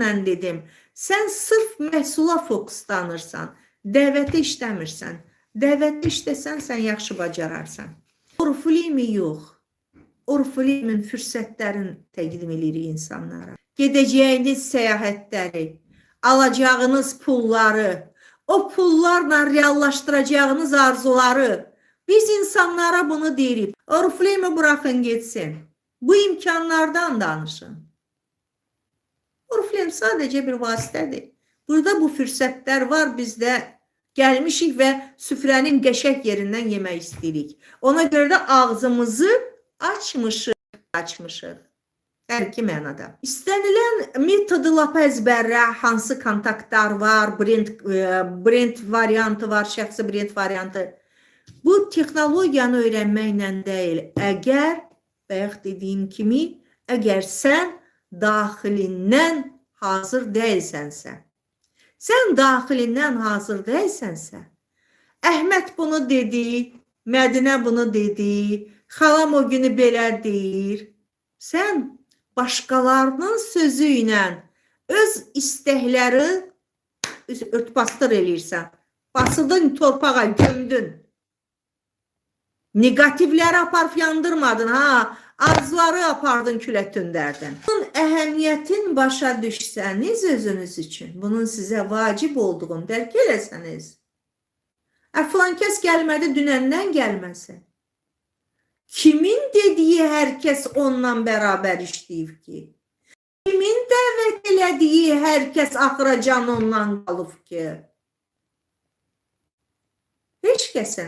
dəfələrlə dedim, sən sırf məhsula fokuslanırsan, dəvətə işləmirsən. Dəvətə işləsən, sən yaxşı bacararsan. Oriflame yox. Oriflame'in fürsətlərini təqdim edirik insanlara. Gedəcəyiniz səyahətləri, alacağınız pulları, o pullarla reallaşdıracağınız arzuları, biz insanlara bunu deyirik. Oriflame bırakın geçsin. Bu imkanlardan danışın. Oriflame sadəcə bir vasitədir. Burada bu fürsətlər var, bizdə gəlmişik və süfrənin qəşəng yerindən yemək istəyirik. Ona görə də ağzımızı açmışıq. Hər iki mənada. İstənilən metodu lap əzbərlə, hansı kontaktlar var, brend variantı var, şəxsi brend variantı. Bu texnologiyanı öyrənməklə deyil. Əgər, bayaq dediyim kimi, əgər sən daxilindən hazır deyilsənsə, sən daxilindən hazır deyilsənsə, Əhməd bunu dedi, Mədinə bunu dedi, xalam o günü belə deyir, sən başqalarının sözü ilə öz istəkləri örtbasdır eləyirsən, basıldın torpağa, gömdün. Negativləri aparıb yandırmadın, arzuları apardın külə tündərdin. Bunun əhəmiyyətin başa düşsəniz özünüz üçün, bunun sizə vacib olduğunu dərk eləsəniz, filan kəs gəlmədi, dünəndən gəlməsin. Kimin dediyi hər kəs onunla bərabər işləyib ki? Kimin dəvət elədiyi hər kəs axıracan onunla qalıb ki? Heç kəsə.